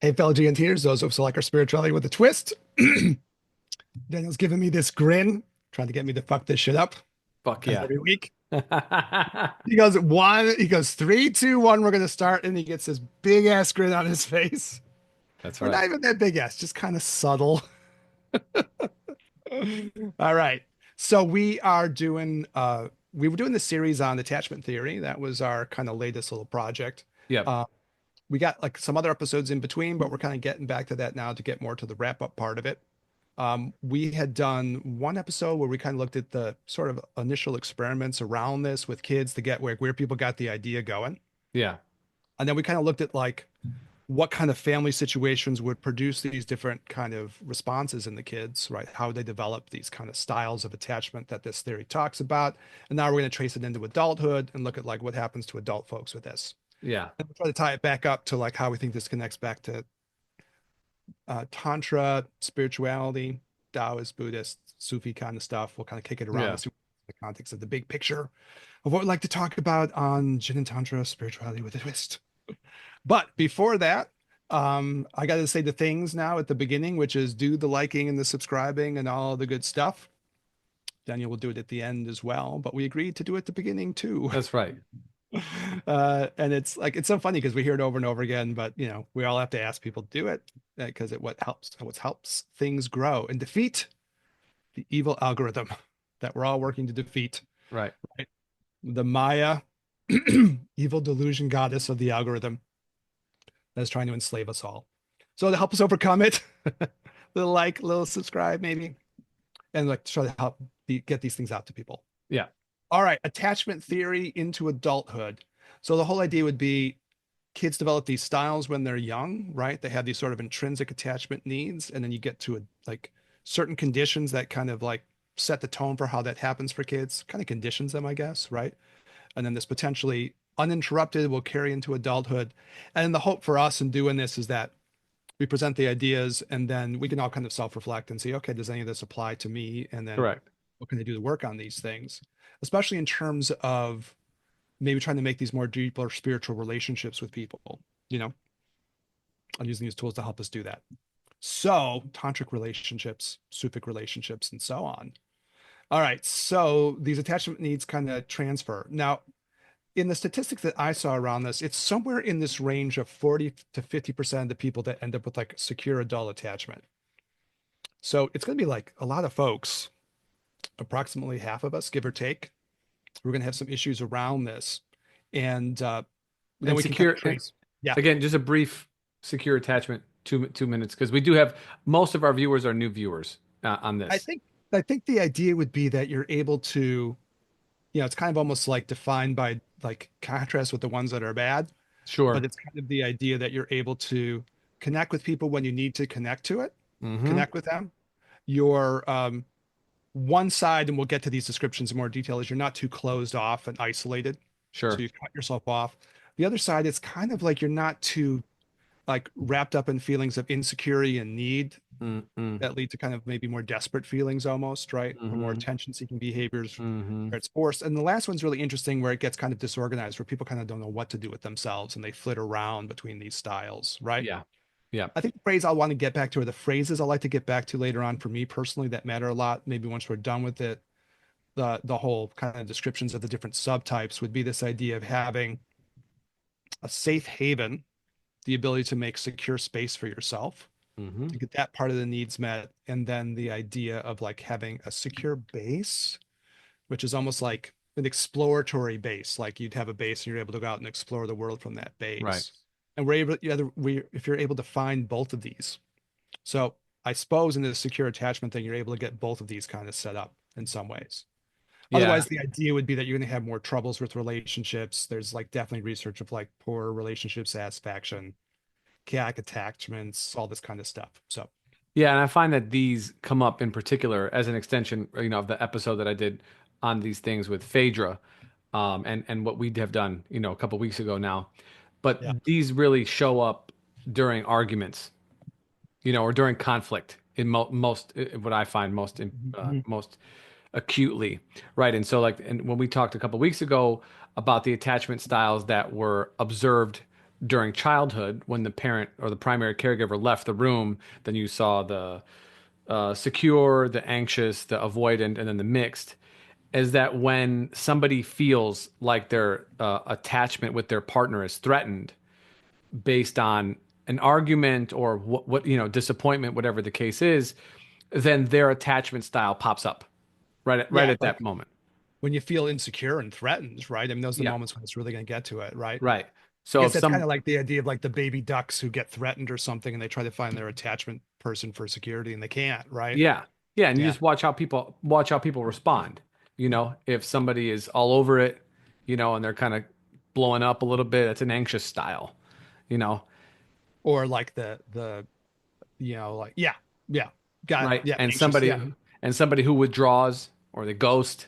Hey, fellow GNTers, those of us who like our spirituality with a twist. Daniel's giving me this grin, trying to get me to fuck this shit up, Fuck as yeah. every week. He goes, one, he goes, three, two, one, we're gonna start, and he gets this big ass grin on his face. That's Or not right. even that big ass, just kind of subtle. All right. So we were doing the series on attachment theory. That was our kind of latest little project. Yep. Uh, we got like some other episodes in between, but we're kind of getting back to that now to get more to the wrap up part of it. We had done one episode where we kind of looked at the sort of initial experiments around this with kids to get where people got the idea going. Yeah. And then we kind of looked at like what kind of family situations would produce these different kind of responses in the kids, right? How they develop these kind of styles of attachment that this theory talks about. And now we're going to trace it into adulthood and look at like what happens to adult folks with this. Yeah. And we'll try to tie it back up to like how we think this connects back to Tantra, spirituality, Taoist, Buddhist, Sufi kind of stuff. We'll kind of kick it around Yeah. the context of the big picture of what we'd like to talk about on Jin and Tantra, spirituality with a twist. But before that, I got to say the things now at the beginning, which is do the liking and the subscribing and all the good stuff. Daniel will do it at the end as well, but we agreed to do it at the beginning too. That's right. And it's like it's so funny because we hear it over and over again, but we all have to ask people to do it because what helps things grow and defeat the evil algorithm that we're all working to defeat, Right. right? The Maya evil delusion goddess of the algorithm that's trying to enslave us all. So to help us overcome it, little like, little subscribe, maybe, and like try to help get these things out to people. Yeah. All right, attachment theory into adulthood. So the whole idea would be kids develop these styles when they're young, right? They have these sort of intrinsic attachment needs, and then you get to like certain conditions that kind of like set the tone for how that happens for kids, kind of conditions them, I guess, right? And then this potentially uninterrupted will carry into adulthood. And the hope for us in doing this is that we present the ideas and then we can all kind of self-reflect and see, okay, does any of this apply to me? And then Correct. what can I do to work on these things, especially in terms of maybe trying to make these more deeper spiritual relationships with people. You know, I'm using these tools to help us do that. So, tantric relationships, Sufic relationships, and so on. All right. So, these attachment needs kind of transfer. Now, in the statistics that I saw around this, it's somewhere in this range of 40 to 50% of the people that end up with like secure adult attachment. So, it's going to be like a lot of folks, approximately half of us, give or take. We're going to have some issues around this. And then And we can kind of secure, trace. Yeah. again, just a brief secure attachment, 2 minutes, because we do have most of our viewers are new viewers on I this. think I think the idea would be that you're able to, it's kind of almost like defined by like contrast with the ones that are bad, but Sure. it's kind of the idea that you're able to connect with people when you need to connect to it, Mm-hmm. connect with them. Your one side, and we'll get to these descriptions in more detail, is you're not too closed off and isolated. So Sure. you cut yourself off. The other side, it's kind of like you're not too like wrapped up in feelings of insecurity and need Mm-hmm. that lead to kind of maybe more desperate feelings almost, right? Or more Mm-hmm. attention seeking behaviors Mm-hmm. where it's forced. And the last one's really interesting where it gets kind of disorganized, where people kind of don't know what to do with themselves and they flit around between these styles, right? Yeah. Yeah. I think the phrase I want to get back to, or the phrases I like to get back to later on for me personally that matter a lot, maybe once we're done with it, the whole kind of descriptions of the different subtypes would be this idea of having a safe haven, the ability to make secure space for yourself Mm-hmm. to get that part of the needs met. And then the idea of like having a secure base, which is almost like an exploratory base. Like you'd have a base and you're able to go out and explore the world from that Right. base. And we're able, if you're able to find both of these. So I suppose in the secure attachment thing, you're able to get both of these kind of set up in some ways. Yeah. Otherwise, the idea would be that you're going to have more troubles with relationships. There's like definitely research of like poor relationship satisfaction, chaotic attachments, all this kind of stuff. So Yeah, and I find that these come up in particular as an extension, of the episode that I did on these things with Phaedra, and what we have done, a couple weeks ago now. yeah. But these really show up during arguments, or during conflict in most, what I find Mhm. most acutely, right? And so, like, and when we talked a couple weeks ago about the attachment styles that were observed during childhood when the parent or the primary caregiver left the room, then you saw the secure, the anxious, the avoidant, and then the mixed. Is that when somebody feels like their attachment with their partner is threatened based on an argument or what disappointment, whatever the case is, then their attachment style pops up right Yeah, at that like moment. when you feel insecure and threatened, right? I mean, those are the Yeah, moments when it's really going to get to it, right? right. I So guess if that's kind some of like the idea of like the baby ducks who get threatened or something and they try to find their attachment person for security and they can't, right? Yeah. Yeah, and you Yeah. just watch how people respond. If somebody is all over it, and they're kind of blowing up a little bit, it's an anxious style, you know, Or like like, yeah, yeah, got, right? yeah, anxious. Yeah. And somebody who withdraws or they ghost,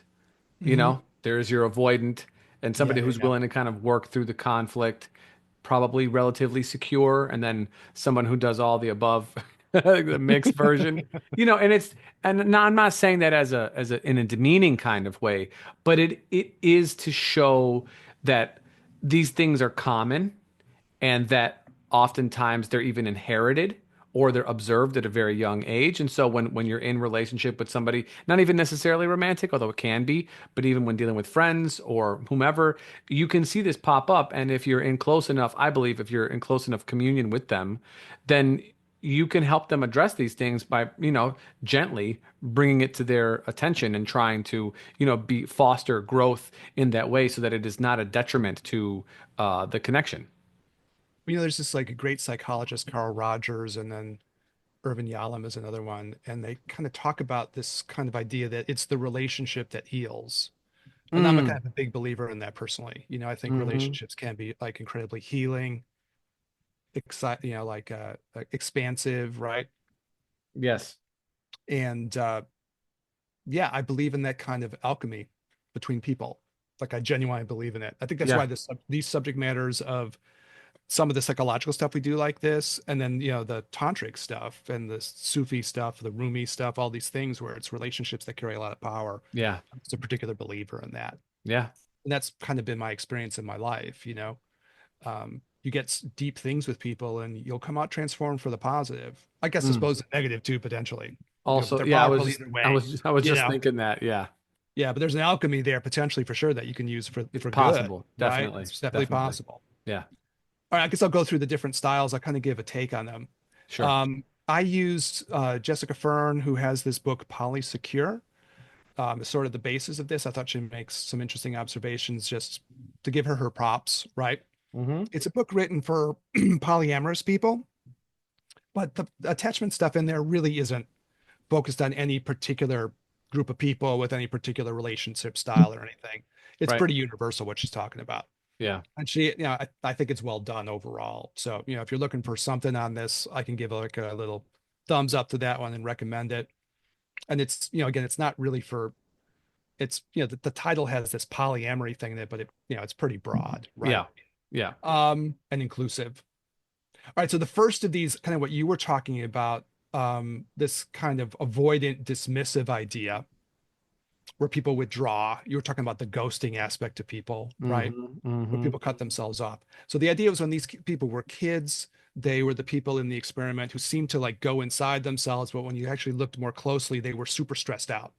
Hmm. there's your avoidant, and Yeah. somebody Yeah. who's Yeah. willing to kind of work through the conflict, probably relatively secure, and then someone who does all the above, the mixed version. And now I'm not saying that as a in a demeaning kind of way, but it is to show that these things are common and that oftentimes they're even inherited or they're observed at a very young age. And so when you're in relationship with somebody, not even necessarily romantic, although it can be, but even when dealing with friends or whomever, you can see this pop up. And if you're in close enough, I believe if you're in close enough communion with them, then you can help them address these things by, gently bringing it to their attention and trying to, be foster growth in that way so that it is not a detriment to the connection. There's this like a great psychologist, Carl Rogers, and then Irvin Yalom is another one. And they kind of talk about this kind of idea that it's the relationship that heals. And I'm a kind Mm, of a big believer in that personally. I think hmm. relationships can be like incredibly healing, like expansive, right? Yes. And yeah, I believe in that kind of alchemy between people. Like I genuinely believe in it. I think that's Yeah. why these subject matters of some of the psychological stuff we do like this, and then the tantric stuff and the Sufi stuff, the Rumi stuff, all these things where it's relationships that carry a lot of power. Yeah. I'm just a particular believer in that, Yeah. and that's kind of been my experience in my life. You get deep things with people, and you'll come out transformed for the positive. I guess I Mm. suppose the negative too potentially. But Also, they're yeah, powerful either way. I was You just know, thinking that. Yeah. yeah, but there's an alchemy there potentially for sure that you can use for It's good, possible. right? Definitely. It's definitely Definitely. possible. Yeah. All right, I guess I'll go through the different styles. I'll kind of give a take on them. Sure. I used Jessica Fern, who has this book, Polysecure, as sort of the basis of this. I thought she makes some interesting observations just to give her props, right? Hmm. It's a book written for polyamorous people, but the attachment stuff in there really isn't focused on any particular group of people with any particular relationship style or anything. It's Right. pretty universal what she's talking about. Yeah. And I think it's well done overall. So, if you're looking for something on this, I can give like a little thumbs up to that one and recommend it. And it's, again, it's not really for, it's, the title has this polyamory thing in it, but it's pretty broad, right? Yeah. Yeah. And inclusive. All right. So the first of these, kind of what you were talking about, this kind of avoidant, dismissive idea where people withdraw. You were talking about the ghosting aspect of people, right? Hmm. Where Hmm. people cut themselves off. So the idea was when these people were kids, they were the people in the experiment who seemed to like go inside themselves, but when you actually looked more closely, they were super stressed out.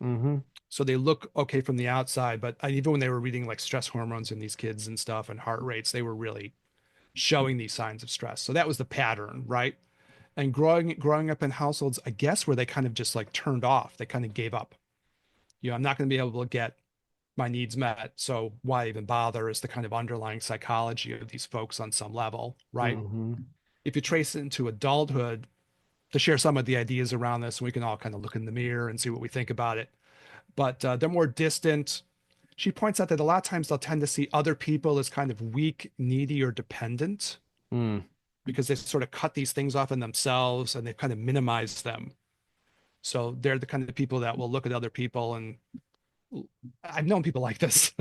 Hmm. So they look okay from the outside, but even when they were reading like stress hormones in these kids and stuff and heart rates, they were really showing these signs of stress. So that was the pattern, right? And growing up in households, I guess, where they kind of just like turned off, they kind of gave up. I'm not going to be able to get my needs met. So why even bother is the kind of underlying psychology of these folks on some level, right? Hmm. If you trace it into adulthood, to share some of the ideas around this, and we can all kind of look in the mirror and see what we think about it. But they're more distant. She points out that a lot of times they'll tend to see other people as kind of weak, needy, or dependent Mm. because they sort of cut these things off in themselves and they've kind of minimized them. So they're the kind of people that will look at other people and I've known people like this.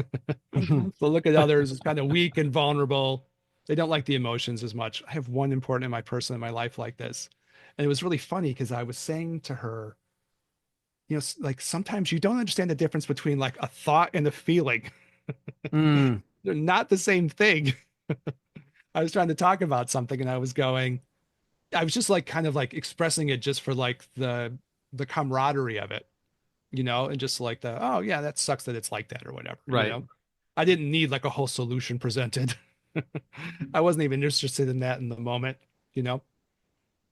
They'll look at others as kind of weak and vulnerable. They don't like the emotions as much. I have one important in my person in my life like this. And it was really funny because I was saying to her, like sometimes you don't understand the difference between like a thought and a feeling. Mm. They're not the same thing. I was trying to talk about something and I was just like kind of like expressing it just for like the camaraderie of it, and just like oh yeah, that sucks that it's like that or whatever, Right. I didn't need like a whole solution presented. I wasn't even interested in that in the moment, you know.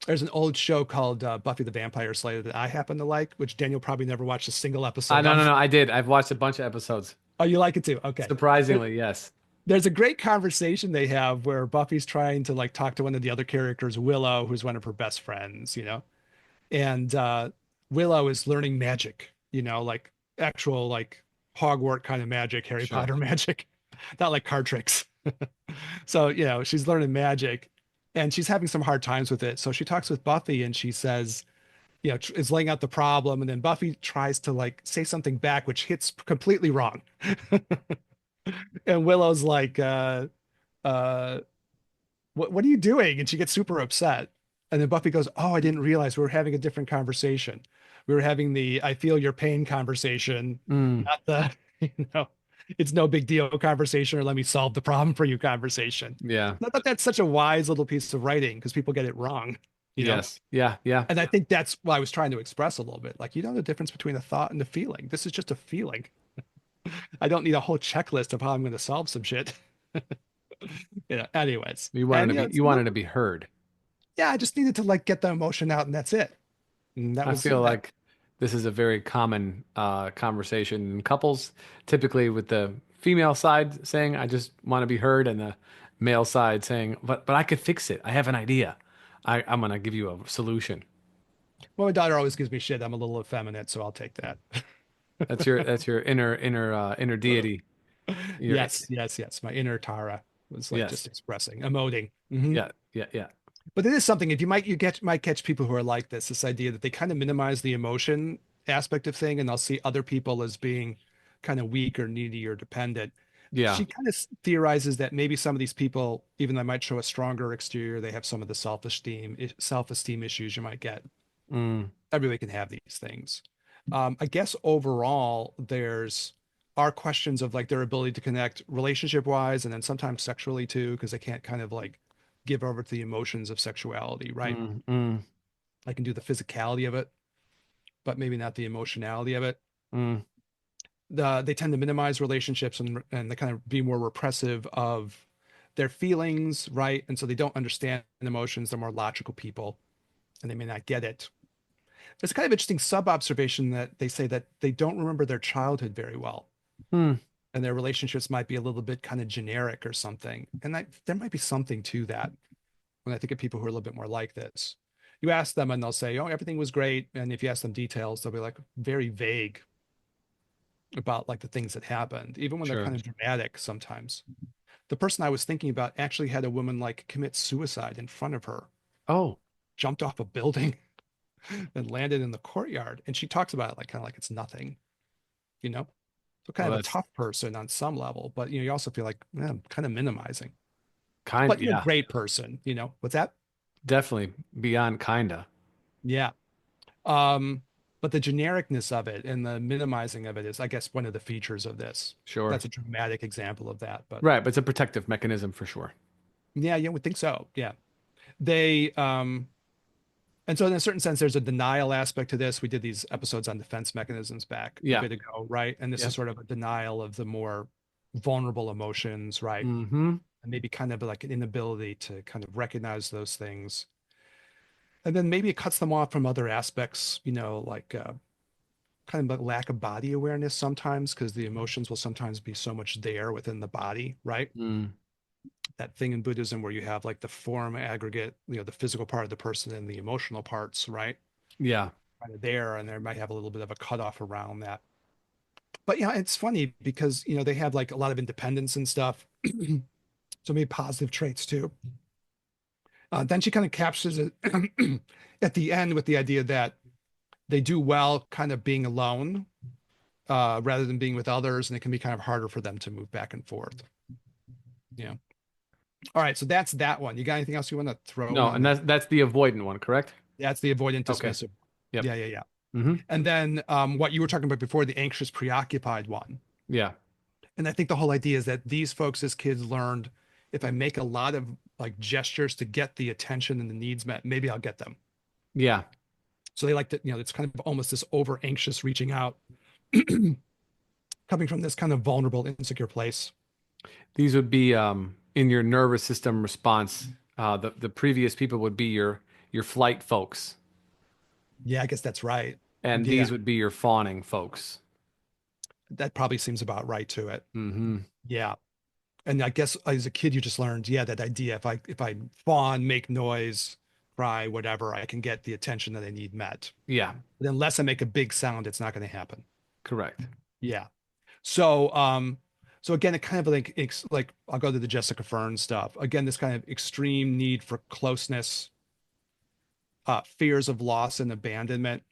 There's an old show called Buffy the Vampire Slayer that I happen to like, which Daniel probably never watched a single episode No, no, of. no. I did. I've watched a bunch of episodes. Oh, you like it too? Okay. There- Surprisingly, yes. There's a great conversation they have where Buffy's trying to like talk to one of the other characters, Willow, who's one of her best friends, and Willow is learning magic, like actual like Hogwarts kind of magic, Harry Sure. Potter magic, not like card tricks. So, she's learning magic and she's having some hard times with it. So she talks with Buffy and she says, is laying out the problem. And then Buffy tries to like say something back, which hits completely wrong. And Willow's like, uh, what are you doing? And she gets super upset. And then Buffy goes, oh, I didn't realize we were having a different conversation. We were having the I feel your pain conversation, Mm, not the, you know, it's no big deal conversation or let me solve the problem for you conversation. yeah. And I thought that's such a wise little piece of writing because people get it wrong, you know? Yes. Yeah. Yeah. And I think that's what I was trying to express a little bit. Like, the difference between a thought and a feeling. This is just a feeling. I don't need a whole checklist of how I'm going to solve some shit. Anyways. And You wanted to be heard. yeah, I just needed to like get the emotion out and that's it. And that I was feel that. like this is a very common conversation in couples, typically with the female side saying, I just want to be heard, and the male side saying, but I could fix it. I have an idea. I'm gonna give you a solution. Well, my daughter always gives me shit. I'm a little effeminate, so I'll take that. That's your inner deity. Your Yes, yes, yes. My inner Tara was like just yes. expressing, emoting. Yeah, yeah, yeah. But it is something. If might catch people who are like this idea that they kind of minimize the emotion aspect of thing, and they'll see other people as being kind of weak or needy or dependent. Yeah. She kind of theorizes that maybe some of these people, even though they might show a stronger exterior, they have some of the self-esteem issues you might get. Mm, Everybody can have these things. I guess overall, there's are questions of like their ability to connect relationship wise and then sometimes sexually too, because they can't kind of like give over to the emotions of sexuality, right? mm. I can do the physicality of it, but maybe not the emotionality of it. Mm. They tend to minimize relationships and they kind of be more repressive of their feelings, right? And so they don't understand emotions. They're more logical people and they may not get it. There's kind of interesting sub observation that they say that they don't remember their childhood very well Mm. and their relationships might be a little bit kind of generic or something. And there might be something to that when I think of people who are a little bit more like this. You ask them and they'll say, oh, everything was great. And if you ask them details, they'll be like very vague about like the things that happened, even when they're Sure. kind of dramatic sometimes. The person I was thinking about actually had a woman like commit suicide in front of her, Oh, jumped off a building and landed in the courtyard. And she talks about it like kind of like it's nothing, you know? So kind well, of a that's tough person on some level, but you also feel like kind of minimizing. kind. But Yeah, great person, what's that? definitely beyond kinda. Yeah. Um, but the genericness of it and the minimizing of it is, I guess, one of the features of this. Sure. That's a dramatic example of that. But Right, but it's a protective mechanism for sure. yeah, you would think so. Yeah. They and so in a certain sense, there's a denial aspect to this. We did these episodes on defense mechanisms back a Yeah. bit ago, right? And this is Yep. sort of a denial of the more vulnerable emotions, right? Mm-hmm. And maybe kind of like an inability to kind of recognize those things. And then maybe it cuts them off from other aspects, like kind of a lack of body awareness sometimes, because the emotions will sometimes be so much there within the body, right? Mm. That thing in Buddhism where you have like the form aggregate, the physical part of the person and the emotional parts, right? Yeah. Kind of there, and there might have a little bit of a cutoff around that. But yeah, it's funny because they have like a lot of independence and stuff. So maybe positive traits too. Then she kind of captures it at the end with the idea that they do well kind of being alone rather than being with others, and it can be kind of harder for them to move back and forth. Yeah. All right, so that's that one. You got anything else you want to throw in No, on and that? that's the avoidant one, correct? That's the avoidant Okay. dismissive. Yep. Yeah, yeah, yeah. Mm-hmm. And then what you were talking about before, the anxious preoccupied one. Yeah. And I think the whole idea is that these folks as kids learned if I make a lot of like gestures to get the attention and the needs met, maybe I'll get them. Yeah. So they like to, it's kind of almost this over anxious reaching out, coming from this kind of vulnerable, insecure place. These would be in your nervous system response. The previous people would be your flight folks, Yeah, I guess that's right. and Yeah, these would be your fawning folks. that probably seems about right to it. Hmm. Yeah. And I guess as a kid, you just learned, yeah, that idea. If I fawn, make noise, cry, whatever, I can get the attention that I need met. Yeah, But unless I make a big sound, it's not going to happen. correct. Yeah. So, so again, it kind of like I'll go to the Jessica Fern stuff. Again, this kind of extreme need for closeness, fears of loss and abandonment,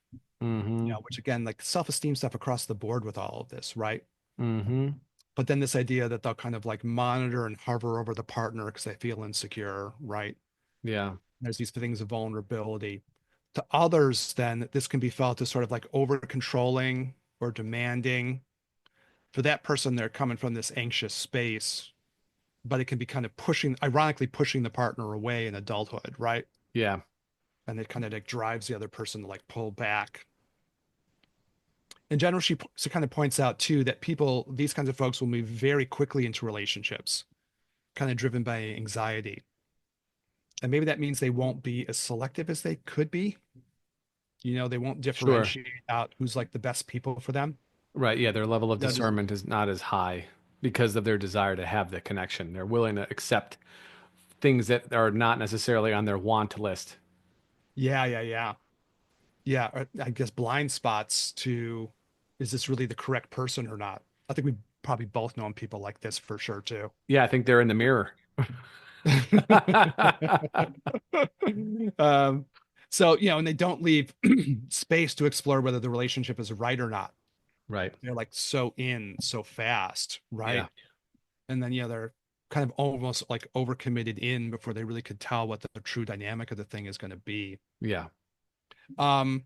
Hmm. which again, like self-esteem stuff across the board with all of this, right? Hmm. But then this idea that they'll kind of like monitor and hover over the partner because they feel insecure, right? Yeah, There's these things of vulnerability. To others, then this can be felt as sort of like over controlling or demanding. For that person, they're coming from this anxious space, but it can be kind of pushing, ironically, pushing the partner away in adulthood, right? yeah, And it kind of like drives the other person to like pull back. In general, she kind of points out too that people, these kinds of folks will move very quickly into relationships, kind of driven by anxiety. And maybe that means they won't be as selective as they could be. They won't sure. differentiate out who's like the best people for them. Right. Yeah, their level of That is, discernment is not as high because of their desire to have the connection. They're willing to accept things that are not necessarily on their want list. yeah, yeah, yeah. Yeah, I guess blind spots to, is this really the correct person or not? I think we probably both known people like this for sure too. Yeah, I think they're in the mirror. Um, so, and they don't leave space to explore whether the relationship is right or not. Right. They're like so in so fast, Yeah. right? And then, they're kind of almost like overcommitted in before they really could tell what the true dynamic of the thing is going to be. Yeah. Um,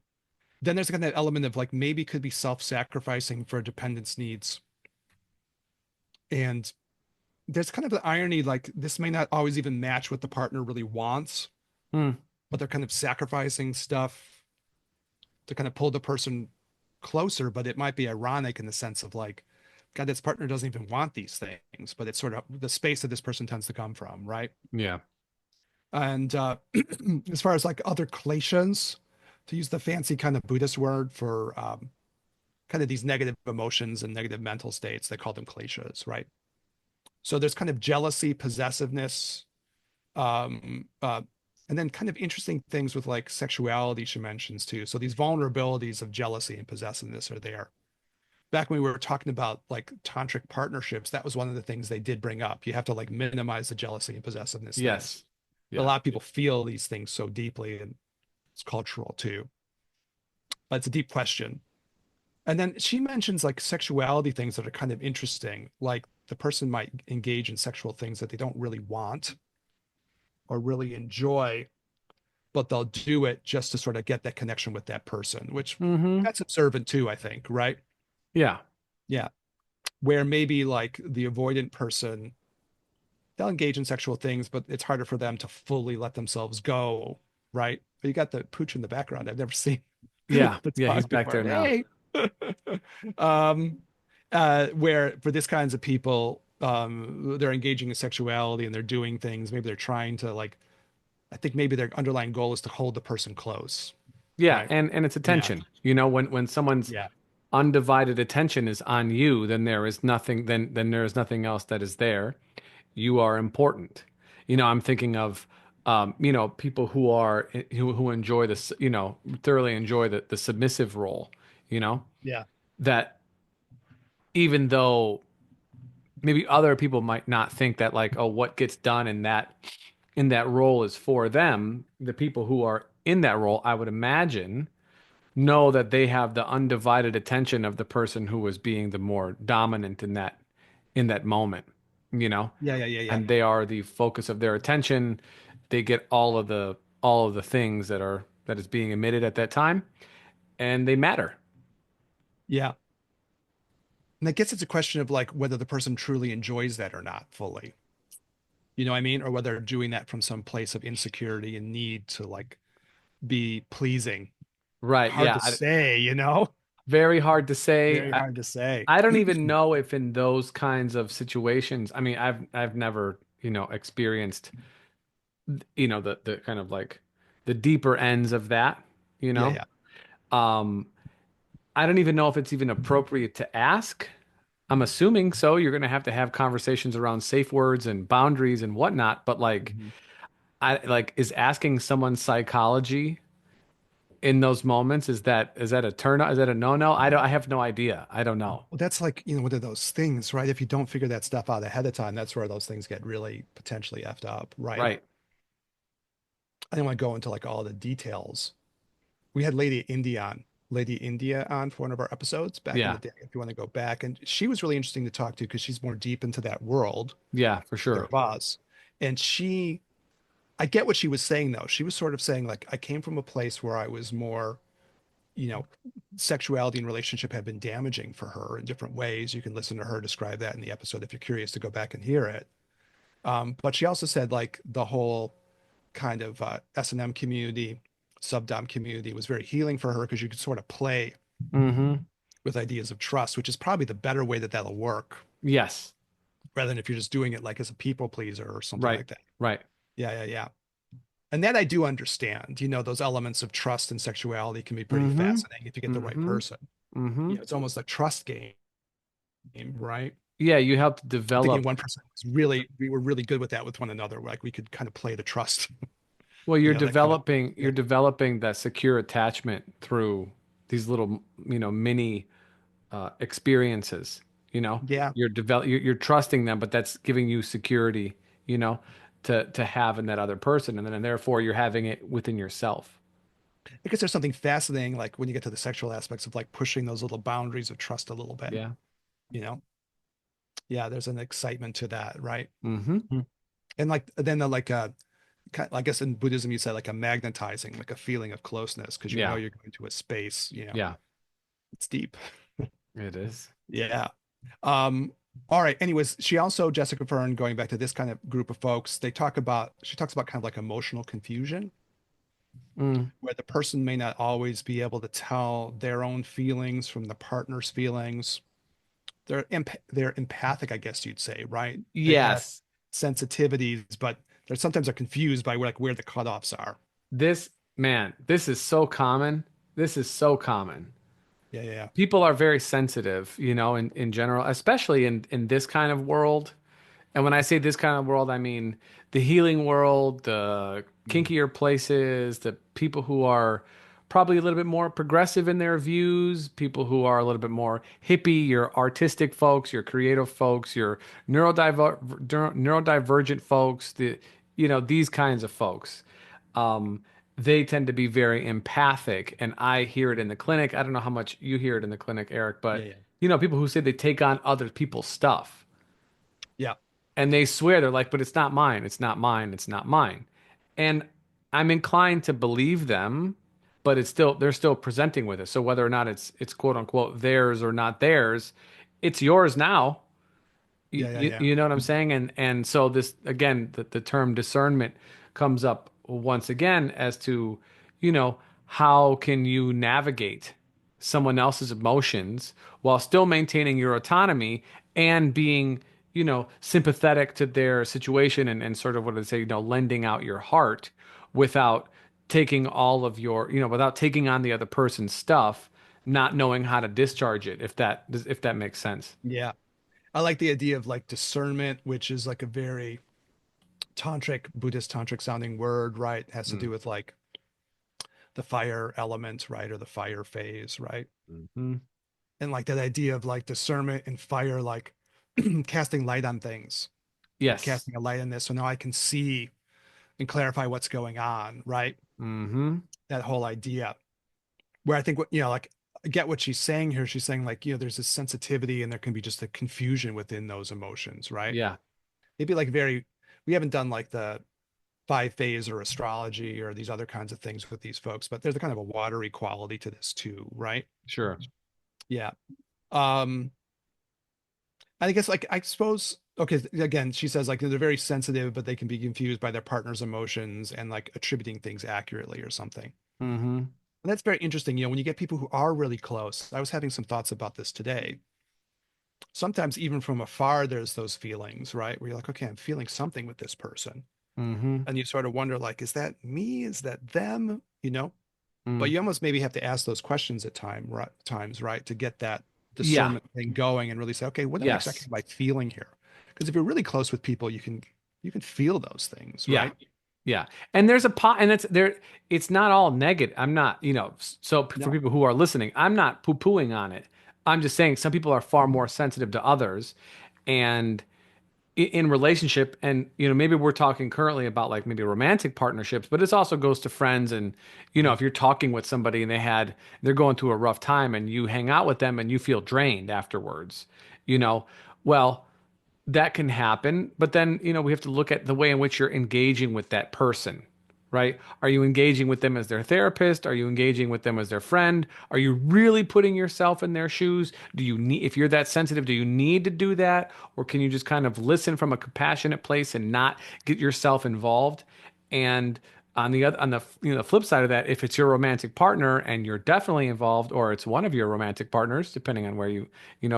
then there's kind of that element of like maybe could be self-sacrificing for dependence needs. And there's kind of the irony, like this may not always even match what the partner really wants, Hmm. but they're kind of sacrificing stuff to kind of pull the person closer. But it might be ironic in the sense of like, God, this partner doesn't even want these things, but it's sort of the space that this person tends to come from, right? Yeah. And as far as like other kleshas, to use the fancy kind of Buddhist word for kind of these negative emotions and negative mental states, they call them kleshas, right? So there's kind of jealousy, possessiveness, um, uh, and then kind of interesting things with like sexuality she mentions too. So these vulnerabilities of jealousy and possessiveness are there. Back when we were talking about like tantric partnerships, that was one of the things they did bring up. You have to like minimize the jealousy and possessiveness things. Yes. But a Yeah. lot of people feel these things so deeply, and it's cultural too. But it's a deep question. And then she mentions like sexuality things that are kind of interesting. Like the person might engage in sexual things that they don't really want or really enjoy, but they'll do it just to sort of get that connection with that person, which Hmm. that's observant too, I think, right? Yeah. Yeah. Where maybe like the avoidant person, they'll engage in sexual things, but it's harder for them to fully let themselves go, right? But you got the pooch in the background. I've never seen Yeah. the Yeah. He's dog back before. there now. Hey. um, where for this kinds of people, they're engaging in sexuality and they're doing things. Maybe they're trying to like, I think maybe their underlying goal is to hold the person close, Yeah. right? And it's Yeah. attention. When someone's Yeah. undivided attention is on you, then there is nothing, then there is nothing else that is there. You are important. I'm thinking of people who enjoy this, thoroughly enjoy the submissive role, you know, Yeah. that even though maybe other people might not think that like, oh, what gets done in that role is for them, the people who are in that role, I would imagine, know that they have the undivided attention of the person who was being the more dominant in that moment, you know, Yeah. Yeah. Yeah. Yeah. and they are the focus of their attention. They get all of the things that is being emitted at that time, and they matter. Yeah. And I guess it's a question of like whether the person truly enjoys that or not fully. You know what I mean? Or whether they're doing that from some place of insecurity and need to like be pleasing. Right. Hard Yeah. to say, you know? Very hard to say. Very hard to say. I don't even know if in those kinds of situations, I mean, I've never, experienced, the kind of like the deeper ends of that, you Yeah, know. yeah. Um, I don't even know if it's even appropriate to ask. I'm assuming so. You're going to have conversations around safe words and boundaries and whatnot, but like Mhm. I like is asking someone's psychology in those moments, is that a turn is that a no-no? I have no idea. I don't know. Well, that's like, one of those things, right? If you don't figure that stuff out ahead of time, that's where those things get really potentially effed up, right? Right. I don't want to go into like all the details. We had Lady India on for one of our episodes back in the Yeah. day, if you want to go back. And she was really interesting to talk to because she's more deep into that world Yeah, for than sure. us. And I get what she was saying though. She was sort of saying like, I came from a place where I was more, you know, sexuality and relationship had been damaging for her in different ways. You can listen to her describe that in the episode if you're curious to go back and hear it. But she also said like the whole kind of S&M community, subdom community was very healing for her because you could sort of play Mm-hmm. with ideas of trust, which is probably the better way that that'll work Yes. rather than if you're just doing it like as a people pleaser or something Right. like that. Right. Yeah, yeah, yeah. And that I do understand. Those elements of trust and sexuality can be pretty Mm-hmm. fascinating if you get the right Mm-hmm. person. Mm-hmm. It's almost a trust game, right? Yeah, you help to I'm thinking develop. one person was really, we were really good with that with one another. Like we could kind of play the trust, Well, you're that kind of developing you're thing. developing that secure attachment through these little, mini experiences. You know, Yeah. you're trusting them, but that's giving you security, you know, to have in that other person, and then therefore you're having it within yourself. I guess there's something fascinating, like when you get to the sexual aspects of like pushing those little boundaries of trust a little bit, Yeah. you know? Yeah, there's an excitement to that, right? Mm-hmm. And like then the like I guess in Buddhism you say like a magnetizing, like a feeling of closeness because Yeah. you're going to a space, Yeah. it's deep. It is. Yeah. Um, all right. Anyways, she also, Jessica Fern, going back to this kind of group of folks, she talks about kind of like emotional confusion, Mm. where the person may not always be able to tell their own feelings from the partner's feelings. They're empathic, I guess you'd say, right? They have Yes. sensitivities, but they're confused by where the cutoffs are. This man, this is so common. This is so common. Yeah, yeah, yeah. People are very sensitive, in general, especially in this kind of world. And when I say this kind of world, I mean the healing world, the Mm. kinkier places, the people who are probably a little bit more progressive in their views, people who are a little bit more hippie, your artistic folks, your creative folks, your neurodivergent folks, these kinds of folks. Um, they tend to be very empathic, and I hear it in the clinic. I don't know how much you hear it in the clinic, Eric, Yeah, but yeah, people who say they take on other people's stuff yeah, and they swear they're like, but it's not mine, it's not mine, it's not mine. And I'm inclined to believe them, but they're still presenting with it. So whether or not it's quote unquote theirs or not theirs, it's yours now. You, yeah, yeah, you, yeah. you know what I'm saying? And so this again, the term discernment comes up once again as to, how can you navigate someone else's emotions while still maintaining your autonomy and being, sympathetic to their situation and sort of what I say, lending out your heart without taking all of your, without taking on the other person's stuff, not knowing how to discharge it, if that makes sense. Yeah. I like the idea of like discernment, which is like a very Buddhist tantric sounding word, right? It has to do Mm. with like the fire element, right? Or the fire phase, right? Mhm. And like that idea of like discernment and fire, like casting light on things, like Yes. casting a light on this. So now I can see and clarify what's going on, right? Hmm. That whole idea where I think like I get what she's saying here. She's saying like, there's this sensitivity and there can be just a confusion within those emotions, right? Yeah, Maybe like we haven't done like the five phase or astrology or these other kinds of things with these folks, but there's a kind of a watery quality to this too, right? sure. Yeah. Um, I guess like I suppose okay, again, she says like they're very sensitive, but they can be confused by their partner's emotions and like attributing things accurately or something. Hmm. And that's very interesting. When you get people who are really close, I was having some thoughts about this today. Sometimes even from afar, there's those feelings, right? Where you're like, okay, I'm feeling something with this person. Hmm. And you sort of wonder, like, is that me? Is that them? But Mm. you almost maybe have to ask those questions at times, right? To get that Yeah. discernment thing going and really say, okay, what exactly Yes. am I feeling here? Because if you're really close with people, you can feel those things, Yeah. right? Yeah. And there's a pot, and it's not all negative. I'm not, so for No. people who are listening, I'm not poo-pooing on it. I'm just saying some people are far more sensitive to others. And in relationship, and maybe we're talking currently about like maybe romantic partnerships, but this also goes to friends. And Mhm. if you're talking with somebody and they're going through a rough time, and you hang out with them and you feel drained afterwards, you know well, that can happen. But then, we have to look at the way in which you're engaging with that person, right? Are you engaging with them as their therapist? Are you engaging with them as their friend? Are you really putting yourself in their shoes? Do you need, if you're that sensitive, do you need to do that? Or can you just kind of listen from a compassionate place and not get yourself involved? And on the flip side of that, if it's your romantic partner and you're definitely involved, or it's one of your romantic partners, depending on where you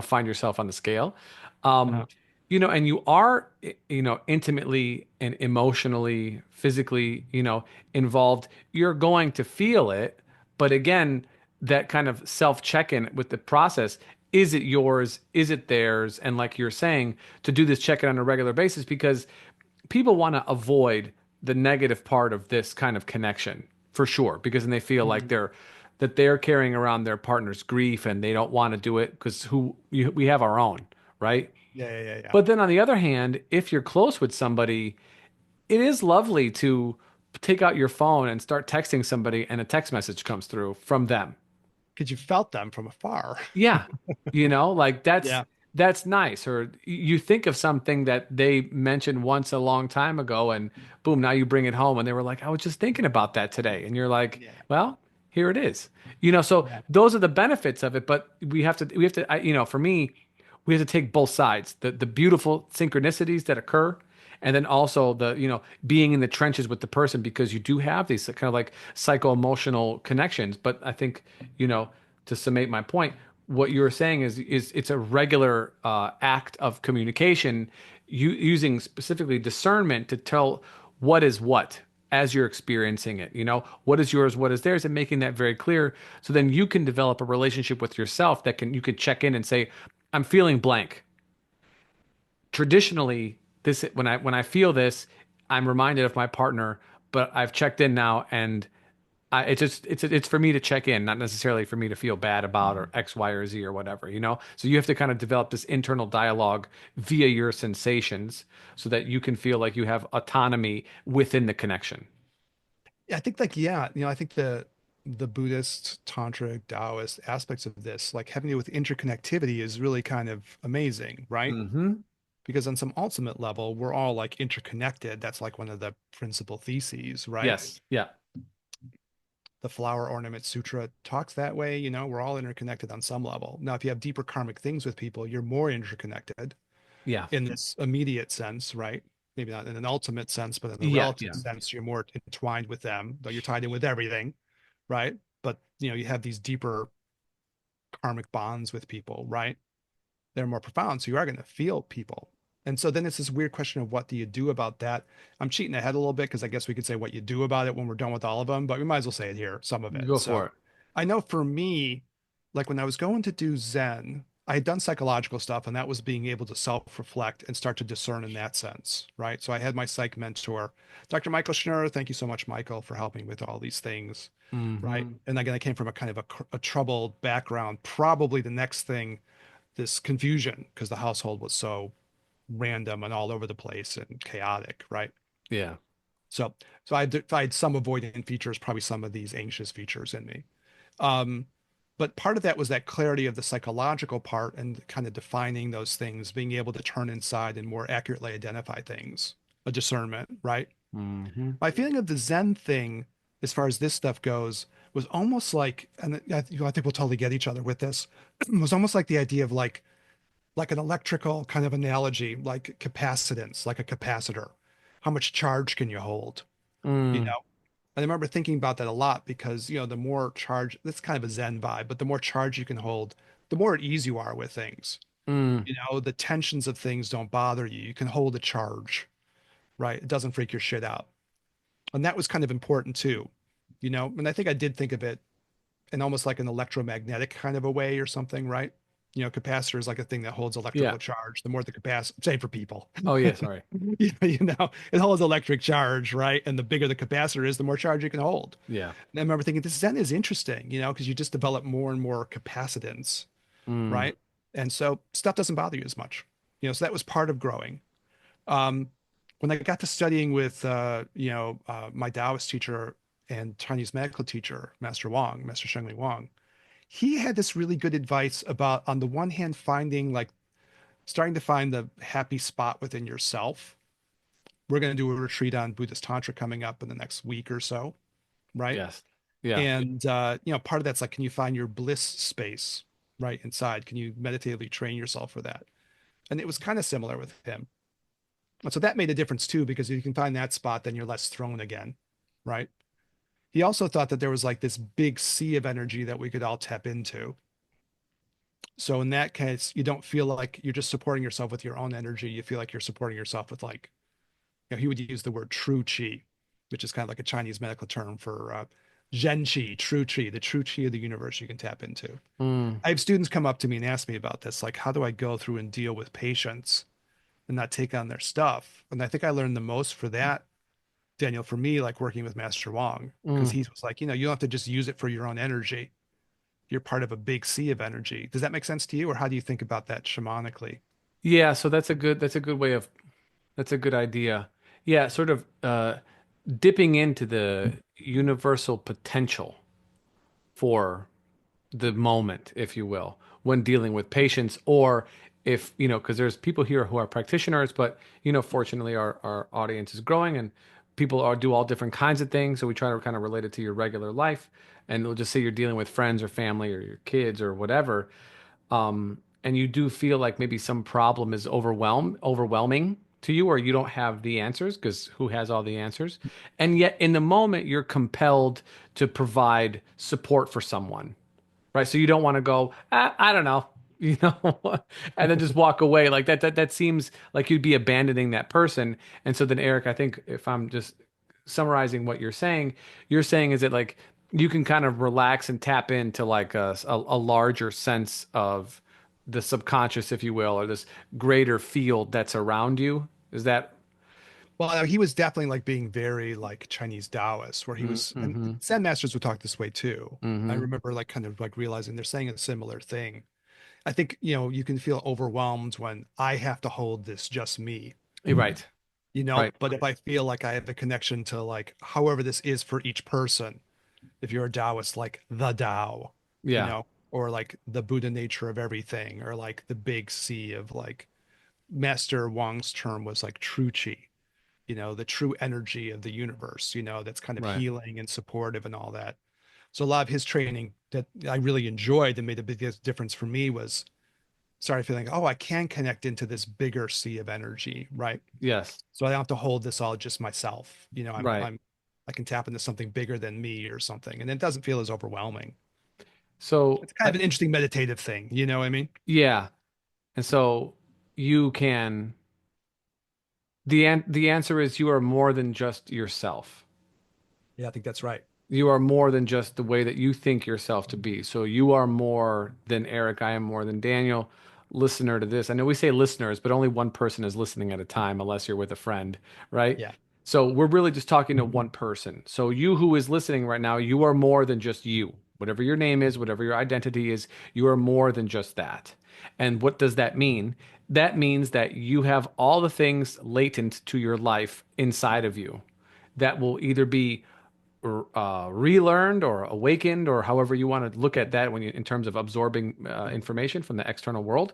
find yourself on the scale, um, Uh, and you are, intimately and emotionally, physically, involved, you're going to feel it. But again, that kind of self check-in with the process, is it yours? Is it theirs? And like you're saying, to do this check-in on a regular basis, because people want to avoid the negative part of this kind of connection for sure, because then they feel like mhm. they're carrying around their partner's grief, and they don't want to do it because we have our own, right? Yeah, yeah, yeah, yeah. But then on the other hand, if you're close with somebody, it is lovely to take out your phone and start texting somebody, and a text message comes through from them. Because you felt them from afar. Yeah. Like Yeah, that's nice. Or you think of something that they mentioned once a long time ago, and boom, now you bring it home, and they were like, I was just thinking about that today. And you're like, yeah, well, here it is. So yeah. those are the benefits of it, but we have to, for me, we have to take both sides. The beautiful synchronicities that occur, and then also the, being in the trenches with the person, because you do have these kind of like psycho-emotional connections. But I think, to summate my point, what you were saying is it's a regular act of communication, using specifically discernment to tell what is what as you're experiencing it. What is yours, what is theirs, and making that very clear, so then you can develop a relationship with yourself that you can check in and say, I'm feeling blank. Traditionally, this when I feel this, I'm reminded of my partner, but I've checked in now, and it's for me to check in, not necessarily for me to feel bad about, or X, Y, or Z, or whatever. So you have to kind of develop this internal dialogue via your sensations, so that you can feel like you have autonomy within the connection. Yeah, I think like yeah, I think the Buddhist, tantric, Taoist aspects of this, like having to do with interconnectivity, is really kind of amazing, right? Hmm. Because on some ultimate level, we're all like interconnected. That's like one of the principal theses, right? Yes. Yeah. The Flower Ornament Sutra talks that way, we're all interconnected on some level. Now, if you have deeper karmic things with people, you're more interconnected Yeah. in this immediate sense, right? Maybe not in an ultimate sense, but in the Yeah. relative Yeah. sense, you're more entwined with them, though you're tied in with everything, right? But you have these deeper karmic bonds with people, right? They're more profound. So you are going to feel people. And so then it's this weird question of what do you do about that? I'm cheating ahead a little bit because I guess we could say what you do about it when we're done with all of them, but we might as well say it here, some of it. Go So for it. I know for me, like when I was going to do Zen, I had done psychological stuff, and that was being able to self-reflect and start to discern in that sense, right? So I had my psych mentor, Dr. Michael Schnurr. Thank you so much, Michael, for helping with all these things, right? Hmm. And again, I came from a kind of a troubled background. Probably the next thing, this confusion, because the household was so random and all over the place and chaotic, right? Yeah. So, so I had some avoidant features, probably some of these anxious features in me. Um, but part of that was that clarity of the psychological part and kind of defining those things, being able to turn inside and more accurately identify things, a discernment, right? Hmm. My feeling of the Zen thing, as far as this stuff goes, was almost like, and I think we'll totally get each other with this, was almost like the idea of like an electrical kind of analogy, like capacitance, like a capacitor. How much charge can you hold? You Mm, know, and I remember thinking about that a lot because, the more charge, that's kind of a Zen vibe, but the more charge you can hold, the more at ease you are with things. mm, The tensions of things don't bother you. You can hold a charge, right? It doesn't freak your shit out. And that was kind of important too, and I think I did think of it in almost like an electromagnetic kind of a way or something, right? Capacitor is like a thing that holds yeah. electrical charge. The more the capacitor, say for people, Oh, yeah. Sorry. it holds electric charge, right? And the bigger the capacitor is, the more charge you can hold. Yeah. And I remember thinking, this Zen is interesting, because you just develop more and more capacitance, Mm, right? And so stuff doesn't bother you as much, so that was part of growing. Um, when I got to studying with, my Taoist teacher and Chinese medical teacher, Master Wang, Master Shengli Wang, he had this really good advice about, on the one hand, starting to find the happy spot within yourself. We're going to do a retreat on Buddhist Tantra coming up in the next week or so, right? yes. Yeah. And, part of that's like, can you find your bliss space right inside? Can you meditatively train yourself for that? And it was kind of similar with him. And so that made a difference too, because if you can find that spot, then you're less thrown again, right? He also thought that there was like this big sea of energy that we could all tap into. So in that case, you don't feel like you're just supporting yourself with your own energy. You feel like you're supporting yourself with, like, he would use the word true chi, which is kind of like a Chinese medical term for Zhen chi, true chi, the true chi of the universe you can tap into. Mm, I have students come up to me and ask me about this, like, how do I go through and deal with patients and not take on their stuff? And I think I learned the most for that, Daniel, for me, like working with Master Wong, because mm. he was like, you don't have to just use it for your own energy. You're part of a big sea of energy. Does that make sense to you, or how do you think about that shamanically? Yeah. So that's a good way of, that's a good idea. Yeah. Sort of dipping into the universal potential for the moment, if you will, when dealing with patients, or if, because there's people here who are practitioners, but, fortunately our audience is growing and people are do all different kinds of things. So we try to kind of relate it to your regular life. And we'll just say you're dealing with friends or family or your kids or whatever. And you do feel like maybe some problem is overwhelming to you, or you don't have the answers because who has all the answers? And yet in the moment, you're compelled to provide support for someone, right? So you don't want to go, I don't know, and then just walk away like that. That seems like you'd be abandoning that person. And so then, Eric, I think if I'm just summarizing what you're saying is that like you can kind of relax and tap into like a larger sense of the subconscious, if you will, or this greater field that's around you. Is that? Well, he was definitely like being very like Chinese Taoist, where he was, and Mm-hmm. Zen masters would talk this way too. I Mm-hmm. remember like kind of like realizing they're saying a similar thing. I think, you can feel overwhelmed when I have to hold this just me, Right. Right. but if I feel like I have a connection to, like, however this is for each person, if you're a Taoist, like the Tao, you Yeah. know, or like the Buddha nature of everything, or like the big sea of, like, Master Wang's term was like true chi, the true energy of the universe, that's kind of Right. healing and supportive and all that. So a lot of his training that I really enjoyed and made the biggest difference for me was started feeling, oh, I can connect into this bigger sea of energy, right? Yes. So I don't have to hold this all just myself. Right. I can tap into something bigger than me or something, and it doesn't feel as overwhelming. So It's kind of an interesting meditative thing, you know what I mean? yeah. And so you can the answer is you are more than just yourself. Yeah, I think that's right. You are more than just the way that you think yourself to be. So you are more than Eric. I am more than Daniel. Listener to this. I know we say listeners, but only one person is listening at a time unless you're with a friend, right? Yeah. So we're really just talking to one person. So you who is listening right now, you are more than just you. Whatever your name is, whatever your identity is, you are more than just that. And what does that mean? That means that you have all the things latent to your life inside of you that will either be relearned or awakened or however you want to look at that when you in terms of absorbing information from the external world,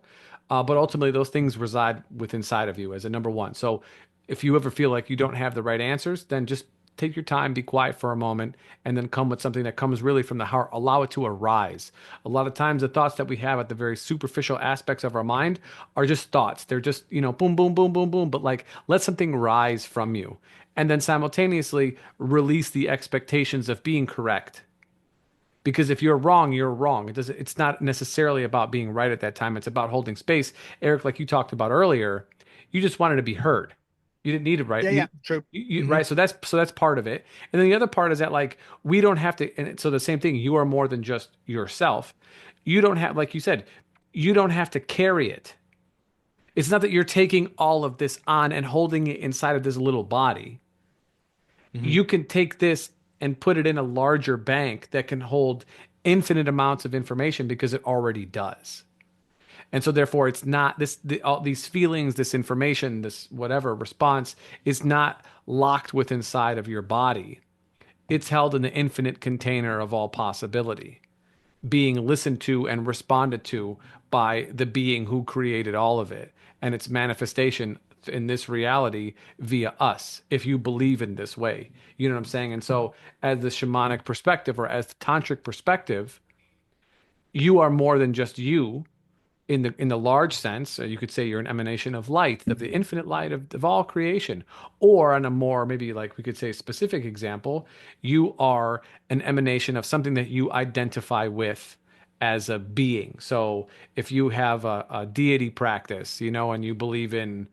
but ultimately those things reside within inside of you as a number one. So if you ever feel like you don't have the right answers, then just take your time, be quiet for a moment, and then come with something that comes really from the heart. Allow it to arise. A lot of times, the thoughts that we have at the very superficial aspects of our mind are just thoughts. They're just, boom, boom, boom, boom, boom. But like, let something rise from you. And then simultaneously release the expectations of being correct. Because if you're wrong, you're wrong. It's not necessarily about being right at that time. It's about holding space. Eric, like you talked about earlier, you just wanted to be heard. You didn't need it, right? Yeah, yeah, true. Hmm. Right. So that's part of it. And then the other part is that like we don't have to, and so the same thing, you are more than just yourself. You don't have, like you said, you don't have to carry it. It's not that you're taking all of this on and holding it inside of this little body. Hmm. You can take this and put it in a larger bank that can hold infinite amounts of information because it already does. And so therefore it's not all these feelings, this information, this whatever response is not locked with inside of your body. It's held in the infinite container of all possibility, being listened to and responded to by the being who created all of it and its manifestation in this reality via us, if you believe in this way. You know what I'm saying? And so, as the shamanic perspective or as the tantric perspective, you are more than just you in the large sense. You could say you're an emanation of light, of the infinite light of all creation. Or on a more maybe like we could say specific example, you are an emanation of something that you identify with as a being. So if you have a deity practice, and you believe in